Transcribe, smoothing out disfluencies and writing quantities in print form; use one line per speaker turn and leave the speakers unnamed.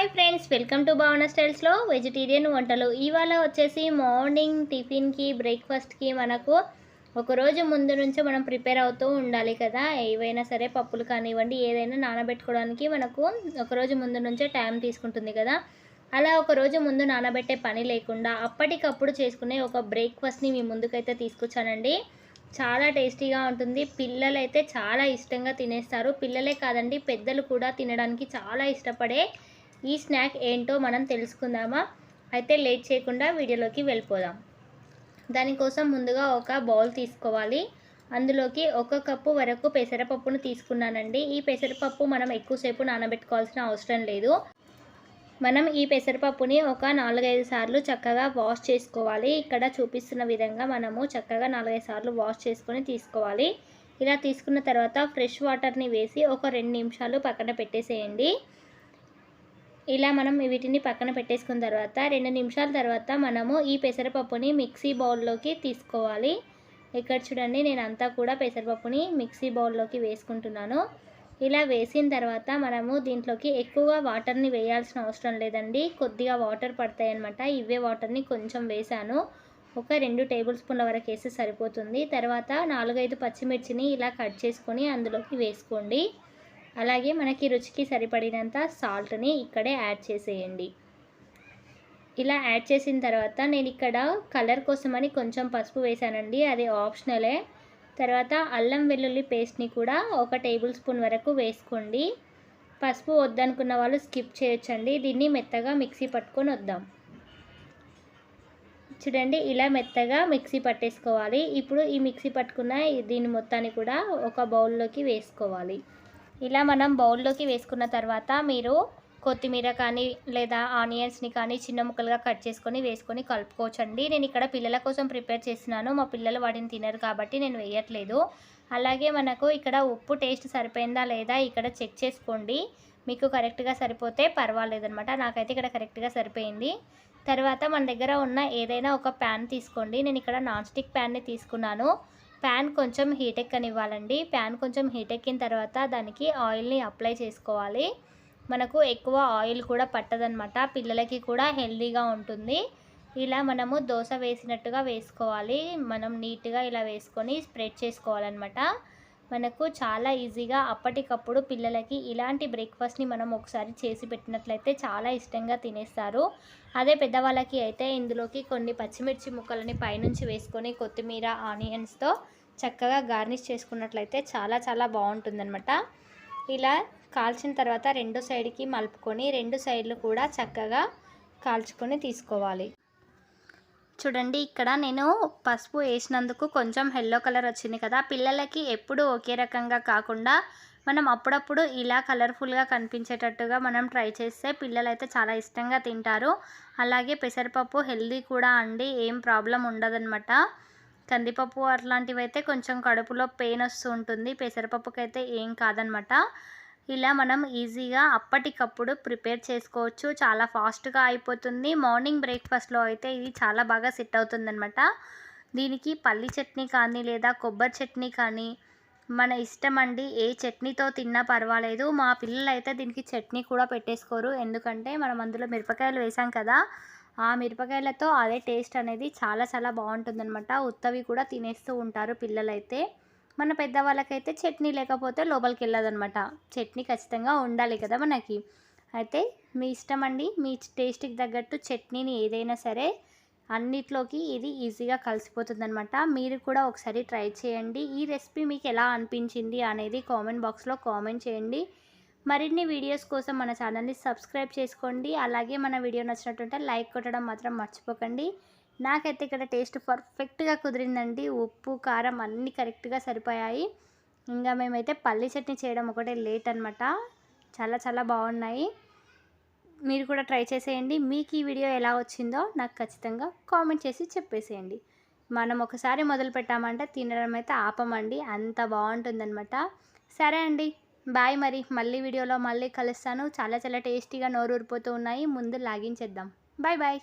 Hi friends, welcome to భావన స్టైల్స్లో vegetarian వంటలు. ఇవాళ వచ్చేసి మార్నింగ్ టిఫిన్కి బ్రేక్ఫాస్ట్కి మనకు ఒకరోజు ముందు నుంచే మనం ప్రిపేర్ అవుతూ ఉండాలి కదా. ఏవైనా సరే పప్పులు కానివ్వండి, ఏదైనా నానబెట్టుకోవడానికి మనకు ఒకరోజు ముందు నుంచే టైం తీసుకుంటుంది కదా. అలా ఒకరోజు ముందు నానబెట్టే పని లేకుండా అప్పటికప్పుడు చేసుకునే ఒక బ్రేక్ఫాస్ట్ని మీ ముందుకైతే తీసుకొచ్చానండి. చాలా టేస్టీగా ఉంటుంది. పిల్లలైతే చాలా ఇష్టంగా తినేస్తారు. పిల్లలే కాదండి, పెద్దలు కూడా తినడానికి చాలా ఇష్టపడే ఈ స్నాక్ ఏంటో మనం తెలుసుకుందామా? అయితే లేట్ చేయకుండా వీడియోలోకి వెళ్ళిపోదాం. దానికోసం ముందుగా ఒక బౌల్ తీసుకోవాలి. అందులోకి 1 కప్పు వరకు పెసరపప్పును తీసుకున్నానండి. ఈ పెసరపప్పు మనం ఎక్కువసేపు నానబెట్టుకోవాల్సిన అవసరం లేదు. మనం ఈ పెసరపప్పుని ఒక 4-5 సార్లు చక్కగా వాష్ చేసుకోవాలి. ఇక్కడ చూపిస్తున్న విధంగా మనము చక్కగా 4-5 సార్లు వాష్ చేసుకొని తీసుకోవాలి. ఇలా తీసుకున్న తర్వాత ఫ్రెష్ వాటర్ని వేసి ఒక 2 నిమిషాలు పక్కన పెట్టేసేయండి. ఇలా మనం వీటిని పక్కన పెట్టేసుకున్న తర్వాత 2 నిమిషాల తర్వాత మనము ఈ పెసరపప్పుని మిక్సీ బౌల్లోకి తీసుకోవాలి. ఇక్కడ చూడండి, నేను అంతా కూడా పెసరపప్పుని మిక్సీ బౌల్లోకి వేసుకుంటున్నాను. ఇలా వేసిన తర్వాత మనము దీంట్లోకి ఎక్కువగా వాటర్ని వేయాల్సిన అవసరం లేదండి. కొద్దిగా వాటర్ పడతాయి అన్నమాట. ఇవే వాటర్ని కొంచెం వేసాను. ఒక 2 టేబుల్ స్పూన్ల వరకు వేస్తే సరిపోతుంది. తర్వాత 4-5 పచ్చిమిర్చిని ఇలా కట్ చేసుకొని అందులోకి వేసుకోండి. అలాగే మనకి రుచికి సరిపడినంత సాల్ట్ని ఇక్కడే యాడ్ చేసేయండి. ఇలా యాడ్ చేసిన తర్వాత నేను ఇక్కడ కలర్ కోసమని కొంచెం పసుపు వేసానండి, అది ఆప్షనలే. తర్వాత అల్లం వెల్లుల్లి పేస్ట్ని కూడా 1 టేబుల్ స్పూన్ వరకు వేసుకోండి. పసుపు వద్దనుకున్న వాళ్ళు స్కిప్ చేయొచ్చండి. దీన్ని మెత్తగా మిక్సీ పట్టుకొని వద్దాం. చూడండి, ఇలా మెత్తగా మిక్సీ పట్టేసుకోవాలి. ఇప్పుడు ఈ మిక్సీ పట్టుకున్న దీని మొత్తాన్ని కూడా ఒక బౌల్లోకి వేసుకోవాలి. ఇలా మనం బౌల్లోకి వేసుకున్న తర్వాత మీరు కొత్తిమీర కానీ లేదా ఆనియన్స్ని కానీ చిన్న ముక్కలుగా కట్ చేసుకొని వేసుకొని కలుపుకోవచ్చండి. నేను ఇక్కడ పిల్లల కోసం ప్రిపేర్ చేస్తున్నాను. మా పిల్లలు వాటిని తినరు కాబట్టి నేను వేయట్లేదు. అలాగే మనకు ఇక్కడ ఉప్పు టేస్ట్ సరిపోయిందా లేదా ఇక్కడ చెక్ చేసుకోండి. మీకు కరెక్ట్గా సరిపోతే పర్వాలేదనమాట. నాకైతే ఇక్కడ కరెక్ట్గా సరిపోయింది. తర్వాత మన దగ్గర ఉన్న ఏదైనా ఒక ప్యాన్ తీసుకోండి. నేను ఇక్కడ నాన్ స్టిక్ ప్యాన్ని తీసుకున్నాను. ప్యాన్ కొంచెం హీట్ ఎక్కనివ్వాలండి. ప్యాన్ కొంచెం హీట్ ఎక్కిన తర్వాత దానికి ఆయిల్ని అప్లై చేసుకోవాలి. మనకు ఎక్కువ ఆయిల్ కూడా పట్టదనమాట. పిల్లలకి కూడా హెల్తీగా ఉంటుంది. ఇలా మనము దోశ వేసినట్టుగా వేసుకోవాలి. మనం నీట్గా ఇలా వేసుకొని స్ప్రెడ్ చేసుకోవాలన్నమాట. మనకు చాలా ఈజీగా అప్పటికప్పుడు పిల్లలకి ఇలాంటి బ్రేక్ఫాస్ట్ని మనం ఒకసారి చేసి పెట్టినట్లయితే చాలా ఇష్టంగా తినేస్తారు. అదే పెద్దవాళ్ళకి అయితే ఇందులోకి కొన్ని పచ్చిమిర్చి ముక్కలని పైనుంచి వేసుకొని కొత్తిమీర ఆనియన్స్తో చక్కగా గార్నిష్ చేసుకున్నట్లయితే చాలా చాలా బాగుంటుందన్నమాట. ఇలా కాల్చిన తర్వాత 2 సైడ్కి మలుపుకొని 2 సైడ్లు కూడా చక్కగా కాల్చుకొని తీసుకోవాలి. చూడండి, ఇక్కడ నేను పసుపు వేసినందుకు కొంచెం ఎల్లో కలర్ వచ్చింది కదా. పిల్లలకి ఎప్పుడు ఒకే రకంగా కాకుండా మనం అప్పుడప్పుడు ఇలా కలర్ఫుల్గా కనిపించేటట్టుగా మనం ట్రై చేస్తే పిల్లలైతే చాలా ఇష్టంగా తింటారు. అలాగే పెసరపప్పు హెల్దీ కూడా అండి, ఏం ప్రాబ్లం ఉండదన్నమాట. కందిపప్పు అట్లాంటివి అయితే కొంచెం కడుపులో పెయిన్ వస్తూ ఉంటుంది. పెసరపప్పుకైతే ఏం కాదనమాట. ఇలా మనం ఈజీగా అప్పటికప్పుడు ప్రిపేర్ చేసుకోవచ్చు. చాలా ఫాస్ట్గా అయిపోతుంది. మార్నింగ్ బ్రేక్ఫాస్ట్లో అయితే ఇది చాలా బాగా సెట్ అవుతుందన్నమాట. దీనికి పల్లి చట్నీ కానీ లేదా కొబ్బరి చట్నీ కానీ మన ఇష్టం అండి. ఏ చట్నీతో తిన్నా పర్వాలేదు. మా పిల్లలు అయితే దీనికి చట్నీ కూడా పెట్టేసుకోరు. ఎందుకంటే మనం అందులో మిరపకాయలు వేసాం కదా, ఆ మిరపకాయలతో అదే టేస్ట్ అనేది చాలా చాలా బాగుంటుందన్నమాట. ఉత్తవి కూడా తినేస్తూ ఉంటారు పిల్లలైతే. మన పెద్దవాళ్ళకైతే చట్నీ లేకపోతే లోపలికి వెళ్ళదనమాట. చట్నీ ఖచ్చితంగా ఉండాలి కదా మనకి. అయితే మీ ఇష్టం అండి, మీ టేస్ట్కి తగ్గట్టు చట్నీని ఏదైనా సరే అన్నిట్లోకి ఇది ఈజీగా కలిసిపోతుందనమాట. మీరు కూడా ఒకసారి ట్రై చేయండి. ఈ రెసిపీ మీకు ఎలా అనిపించింది అనేది కామెంట్ బాక్స్లో కామెంట్ చేయండి. మరిన్ని వీడియోస్ కోసం మన ఛానల్ని సబ్స్క్రైబ్ చేసుకోండి. అలాగే మన వీడియో నచ్చినట్టుంటే లైక్ కొట్టడం మాత్రం మర్చిపోకండి. నాకైతే ఇక్కడ టేస్ట్ పర్ఫెక్ట్గా కుదిరిందండి. ఉప్పు కారం అన్నీ కరెక్ట్గా సరిపోయాయి. ఇంకా మేమైతే పల్లి చట్నీ చేయడం ఒకటే లేట్ అనమాట. చాలా చాలా బాగున్నాయి. మీరు కూడా ట్రై చేసేయండి. మీకు ఈ వీడియో ఎలా వచ్చిందో నాకు ఖచ్చితంగా కామెంట్ చేసి చెప్పేసేయండి. మనం ఒకసారి మొదలు పెట్టామంటే తినడం అయితే ఆపమండి, అంత బాగుంటుందన్నమాట. సరే అండి, బాయ్. మరి మళ్ళీ వీడియోలో మళ్ళీ కలుస్తాను. చాలా చాలా టేస్టీగా నోరు ఊరిపోతూ ఉన్నాయి. ముందు లాగించేద్దాం. Bye bye.